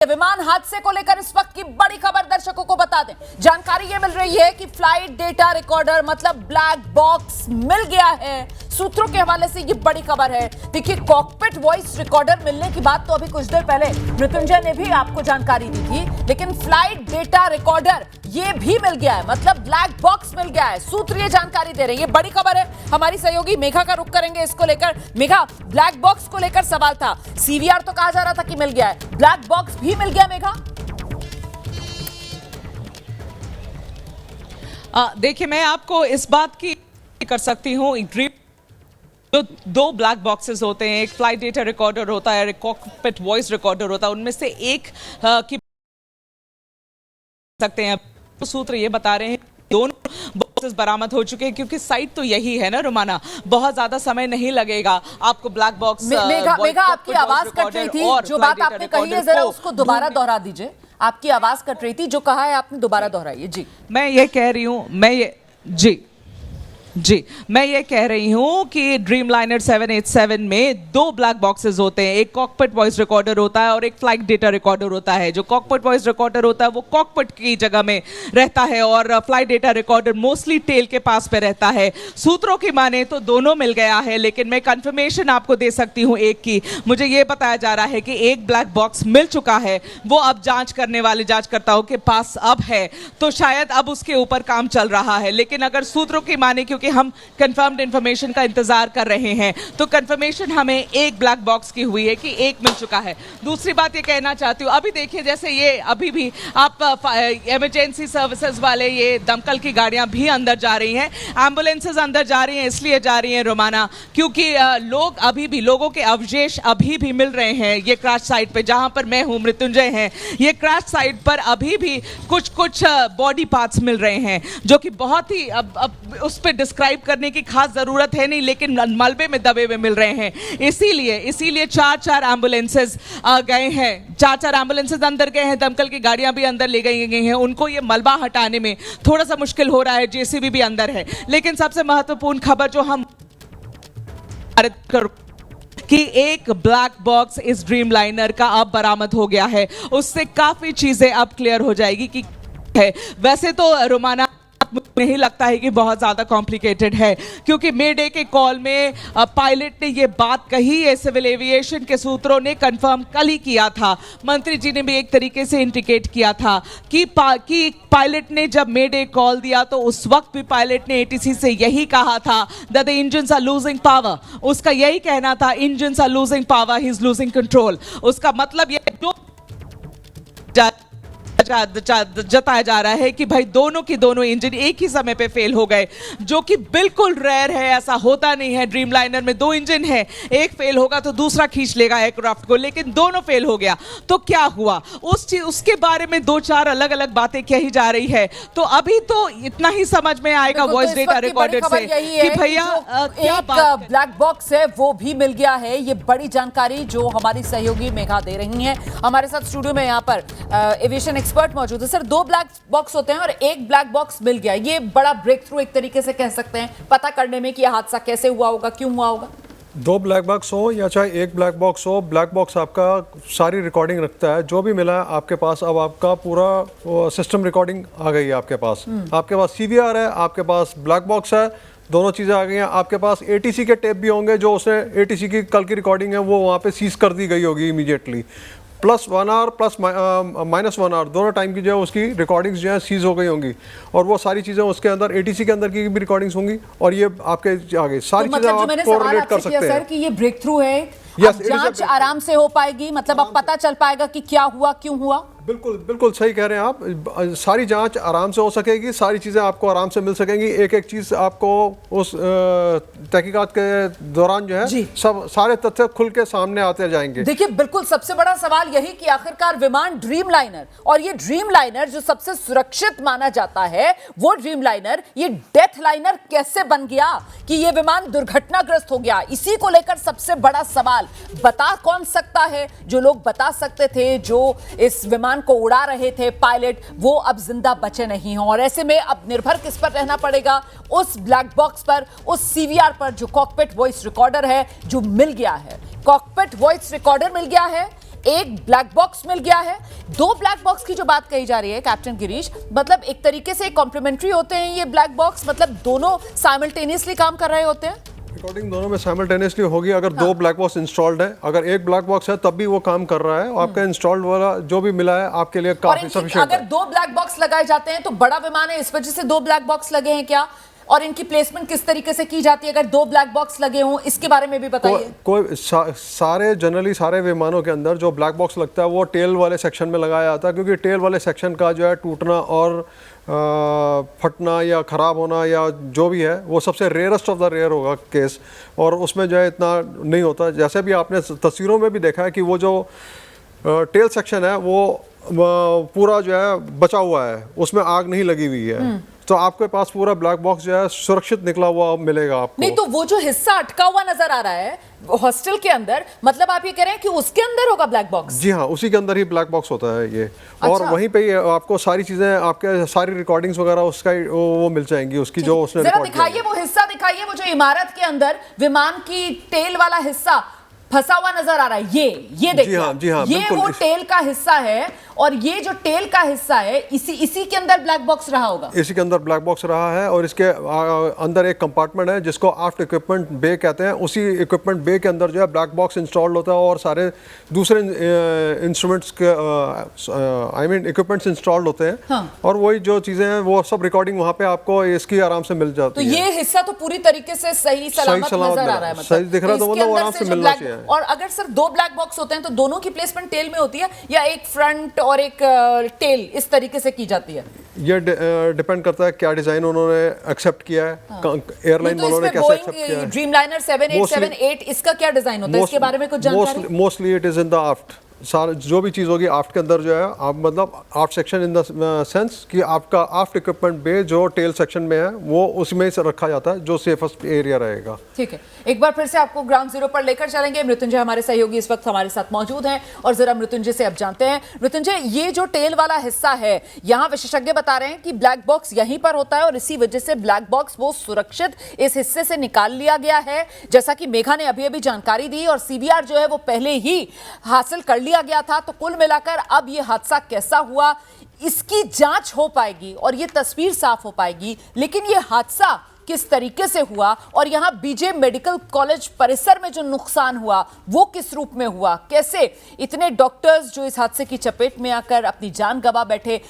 विमान हादसे को लेकर इस वक्त की बड़ी खबर दर्शकों को बता दें। जानकारी ये मिल रही है कि फ्लाइट डेटा रिकॉर्डर मतलब ब्लैक बॉक्स मिल गया है। सूत्रों के हवाले से ये बड़ी खबर है। देखिए, कॉकपिट वॉइस रिकॉर्डर मिलने की बात तो अभी कुछ देर पहले मृत्युंजय ने भी आपको जानकारी दी थी, लेकिन फ्लाइट डेटा रिकॉर्डर ये भी मिल गया है, मतलब ब्लैक बॉक्स मिल गया है। सूत्र ये जानकारी दे रहे हैं, ये बड़ी खबर है। हमारी सहयोगी मेघा का रुख करेंगे इसको लेकर। मेघा, ब्लैक बॉक्स को लेकर सवाल था, सीवीआर तो कहा जा रहा था कि मिल गया है, ब्लैक बॉक्स भी मिल गया। मेघा, देखिए, मैं आपको इस बात की कर सकती हूँ, जो दो ब्लैक बॉक्सेस होते हैं, एक फ्लाइट डेटा रिकॉर्डर होता है, एक कॉकपिट वॉइस रिकॉर्डर होता है, उनमें से एक की सकते हैं। तो सूत्र ये बता रहे हैं दोनों बॉक्सेस बरामद हो चुके हैं, क्योंकि साइट तो यही है ना रुमाना, बहुत ज्यादा समय नहीं लगेगा आपको ब्लैक बॉक्स। मेघा, आपकी आवाज कट रही थी, जो बात आपने कही है जरा उसको दोबारा दोहरा दीजिए। आपकी आवाज कट रही थी, जो कहा है आपने दोबारा दोहराइए। जी, मैं ये कह रही हूँ, मैं ये कह रही हूँ कि ड्रीमलाइनर 787 में दो ब्लैक बॉक्सेस होते हैं, एक कॉकपिट वॉइस रिकॉर्डर होता है और एक फ्लाइट डेटा रिकॉर्डर होता है। जो कॉकपिट वॉइस रिकॉर्डर होता है वो कॉकपिट की जगह में रहता है और flight data recorder mostly tail के पास पे रहता है। सूत्रों की माने तो दोनों मिल गया है, लेकिन मैं कंफर्मेशन आपको दे सकती हूँ एक की। मुझे ये बताया जा रहा है कि एक ब्लैक बॉक्स मिल चुका है, वो अब जांच करने वाले जांचकर्ताओं के पास अब है, तो शायद अब उसके ऊपर काम चल रहा है। लेकिन अगर सूत्रों की माने, क्योंकि हम कंफर्म्ड इंफॉर्मेशन का इंतजार कर रहे हैं, तो कंफर्मेशन हमें एक ब्लैक बॉक्स की हुई है कि एक मिल चुका है। दूसरी बात ये कहना चाहती हूँ, अभी देखिए, जैसे ये अभी भी आप इमरजेंसी सर्विसेज वाले, ये दमकल की गाड़ियां भी अंदर जा रही हैं, एम्बुलेंसेज अंदर जा रही हैं, इसलिए जा रही हैं रोमाना क्योंकि लोग अभी भी, लोगों के अवशेष अभी भी मिल रहे हैं। ये क्रैश साइट पे जहां पर मैं हूं, मृत्युंजय हैं, ये क्रैश साइट पर अभी भी कुछ बॉडी पार्ट्स मिल रहे हैं, जो कि बहुत ही अब उस पर डिस्क्राइब करने की खास जरूरत है नहीं, लेकिन मलबे में दबे हुए मिल रहे हैं। इसीलिए चार एम्बुलेंसेज गए हैं, चार एम्बुलेंसेज अंदर गए हैं, दमकल की गाड़ियां भी अंदर ले गई हैं। उनको ये मलबा हटाने में थोड़ा सा मुश्किल हो रहा है, जेसीबी भी अंदर है। लेकिन सबसे महत्वपूर्ण खबर जो हम कि एक ब्लैक बॉक्स इस ड्रीमलाइनर का अब बरामद हो गया है, उससे काफी चीजें अब क्लियर हो जाएगी कि है। वैसे तो रोमाना नहीं लगता है कि बहुत ज्यादा कॉम्प्लिकेटेड है, क्योंकि मे डे के कॉल में पायलट ने ये बात कही है, सिविल एविएशन के सूत्रों ने कंफर्म कल ही किया था, मंत्री जी ने भी एक तरीके से इंडिकेट किया था कि पायलट ने जब मे डे कॉल दिया तो उस वक्त भी पायलट ने एटीसी से यही कहा था that the engines are losing power. उसका यही कहना था, engines are losing power, he is losing control. उसका मतलब ये जो जताया जा रहा है कि भाई दोनों की दोनों इंजन एक ही समय पे फेल हो गए, जो कि बिल्कुल रेयर है, ऐसा होता नहीं है। ड्रीमलाइनर में दो इंजन है, एक फेल होगा तो दूसरा खींच लेगा एयरक्राफ्ट को, लेकिन दोनों फेल हो गया तो क्या हुआ, उसके बारे में दो चार अलग अलग बातें कही जा रही है। तो अभी तो इतना ही समझ में आएगा वॉइस डेटा रिकॉर्डर से कि भैया क्या बात, ब्लैक बॉक्स है वो भी मिल गया है। ये बड़ी जानकारी जो हमारी सहयोगी मेघा दे रही हैं। हमारे साथ स्टूडियो में यहाँ पर एविएशन एक्सपर्ट मौजूद है। सर, दो ब्लैक बॉक्स होते हैं और एक ब्लैक बॉक्स मिल गया, ये बड़ा ब्रेक थ्रू एक तरीके से कह सकते हैं, पता करने में कि यह हादसा कैसे हुआ होगा, क्यों हुआ होगा। दो ब्लैक बॉक्स हो या चाहे एक ब्लैक बॉक्स हो, ब्लैक बॉक्स आपका सारी रिकॉर्डिंग रखता है, जो भी मिला है आपके पास। अब आपका पूरा सिस्टम रिकॉर्डिंग आ गई है आपके पास। आपके पास सीवीआर है, आपके पास ब्लैक बॉक्स है, दोनों चीज़ें आ गई हैं। आपके पास एटीसी के टेप भी होंगे, जो उसने एटीसी की कल की रिकॉर्डिंग है वो वहाँ पे सीज कर दी गई होगी इमीडिएटली। +1 आवर प्लस -1 आवर दोनों टाइम की जो है उसकी रिकॉर्डिंग्स जो है सीज हो गई होंगी, और वो सारी चीज़ें उसके अंदर एटीसी के अंदर की भी रिकॉर्डिंग्स होंगी, और ये आपके आगे सारी चीज़ें आप कोरिलेट कर सकते हैं। सर, कि ये ब्रेक थ्रू है, अब जांच आराम से हो पाएगी, मतलब अब पता चल पाएगा कि क्या हुआ, क्यों हुआ। बिल्कुल सही कह रहे हैं आप। सारी जांच आराम से हो सकेगी, सारी चीज़ें आपको आराम से मिल सकेंगी। एक एक चीज़ आपको उस तहकीकात के दौरान जो है सब सारे तथ्य खुल के सामने आते जाएंगे। देखिए, बिल्कुल सबसे बड़ा सवाल यही कि आखिरकार विमान ड्रीमलाइनर, और ये ड्रीमलाइनर जो सबसे सुरक्षित माना जाता है, वो ड्रीमलाइनर ये डेथ लाइनर कैसे बन गया कि ये विमान दुर्घटनाग्रस्त हो गया। इसी को लेकर सबसे बड़ा सवाल, बता कौन सकता है? जो लोग बता सकते थे, जो इस विमान को उड़ा रहे थे पायलट, वो अब जिंदा बचे नहीं हैं, और ऐसे में अब निर्भर किस पर रहना पड़ेगा? उस ब्लैक बॉक्स पर, उस सीवीआर पर, जो कॉकपिट वॉइस रिकॉर्डर है जो मिल गया है। कॉकपिट वॉइस रिकॉर्डर मिल गया है, एक ब्लैक बॉक्स मिल गया है। 2 ब्लैक बॉक्स की जो बात कही जा रही है कैप्टन गिरीश, मतलब एक तरीके से कॉम्प्लीमेंट्री होते हैं ये ब्लैक बॉक्स, मतलब दोनों साइमल्टेनियसली काम कर रहे होते हैं। रिकॉर्डिंग दोनों में साइमल्टेनियसली होगी अगर 2 ब्लैक बॉक्स इंस्टॉल्ड है। अगर एक ब्लैक बॉक्स है तब भी वो काम कर रहा है। आपका इंस्टॉल्ड वाला जो भी मिला है आपके लिए और काफी सफिशिएंट अगर है। 2 ब्लैक बॉक्स लगाए जाते हैं तो बड़ा विमान है, इस वजह से 2 ब्लैक बॉक्स लगे हैं क्या, और इनकी प्लेसमेंट किस तरीके से की जाती है अगर 2 ब्लैक बॉक्स लगे हों, इसके बारे में भी बताइए। सारे जनरली सारे विमानों के अंदर जो ब्लैक बॉक्स लगता है वो टेल वाले सेक्शन में लगाया जाता है, क्योंकि टेल वाले सेक्शन का जो है टूटना और फटना या ख़राब होना या जो भी है वो सबसे रेयरेस्ट ऑफ द रेयर होगा केस, और उसमें जो है इतना नहीं होता। जैसे भी आपने तस्वीरों में भी देखा है कि वो जो टेल सेक्शन है वो पूरा जो है बचा हुआ है, उसमें आग नहीं लगी हुई है, तो आपके पास पूरा ब्लैक बॉक्स जो है सुरक्षित निकला हुआ मिलेगा आपको। नहीं तो वो जो हिस्सा अटका हुआ नजर आ रहा है हॉस्टल के अंदर, मतलब आप ये कह रहे हैं कि उसके अंदर होगा ब्लैक बॉक्स? जी हाँ, उसी के अंदर ही ब्लैक बॉक्स होता है ये। और अच्छा। वहीं पे ही आपको सारी चीजें, आपके सारी रिकॉर्डिंग्स वगैरह उसका वो मिल जाएंगी, उसकी जो उसने जरा रिकॉर्ड किया है। दिखाइए वो हिस्सा, दिखाइए वो जो इमारत के अंदर विमान की टेल वाला हिस्सा फंसा हुआ नजर आ रहा है। ये देखिए, जी हाँ, ये बिल्कुल। वो टेल का हिस्सा है, और ये जो टेल का हिस्सा है इसी के अंदर ब्लैक बॉक्स रहा होगा। इसी के अंदर ब्लैक बॉक्स रहा है, और इसके अंदर एक कंपार्टमेंट है जिसको आफ्ट इक्विपमेंट बे कहते हैं। उसी इक्विपमेंट बे के अंदर जो है ब्लैक बॉक्स इंस्टॉल्ड होता है और सारे दूसरे इंस्ट्रूमेंट्स के इक्विपमेंट्स इंस्टॉल्ड होते हैं। हाँ। और वही जो चीज़ें हैं वो सब रिकॉर्डिंग वहाँ पे आपको इसकी आराम से मिल तो जाती है। ये हिस्सा तो पूरी तरीके से सही सलामत नजर आ रहा है, मतलब सही दिख रहा है, तो इसके मतलब अंदर आराम से से जो मिलना black- चाहिए। और अगर सिर्फ 2 ब्लैक बॉक्स होते हैं तो दोनों की प्लेसमेंट टेल में होती है या एक फ्रंट और एक टेल इस तरीके से की जाती है? ये डिपेंड करता है क्या डिजाइन उन्होंने एक्सेप्ट किया है, एयरलाइन तो वालों ने इसमें कैसे एक्सेप्ट किया बोइंग है। ड्रीमलाइनर 7878 इसका क्या डिजाइन होता है, इसके बारे में कुछ जानकारी? Mostly it is in the aft. सारा जो भी चीज़ होगी आफ्ट के अंदर जो है, आप मतलब आफ्ट सेक्शन इन द सेंस कि आपका आफ्ट इक्विपमेंट बे जो टेल सेक्शन में है वो उसमें से रखा जाता है, जो सेफेस्ट एरिया रहेगा। ठीक है, एक बार फिर से आपको ग्राउंड जीरो पर लेकर चलेंगे। मृत्युंजय हमारे सहयोगी इस वक्त हमारे साथ मौजूद हैं और जरा मृत्युंजय से अब जानते हैं। मृत्युंजय, ये जो टेल वाला हिस्सा है, यहाँ विशेषज्ञ बता रहे हैं कि ब्लैक बॉक्स यहीं पर होता है और इसी वजह से ब्लैक बॉक्स वो सुरक्षित इस हिस्से से निकाल लिया गया है, जैसा कि मेघा ने अभी अभी जानकारी दी, और सीबीआर जो है वो पहले ही हासिल कर लिया गया था। तो कुल मिलाकर अब ये हादसा कैसा हुआ इसकी जांच हो पाएगी और ये तस्वीर साफ हो पाएगी, लेकिन ये हादसा किस तरीके से हुआ और यहां बीजे मेडिकल कॉलेज परिसर में जो नुकसान हुआ वो किस रूप में हुआ, कैसे इतने डॉक्टर्स जो इस हादसे की चपेट में आकर अपनी जान गंवा बैठे,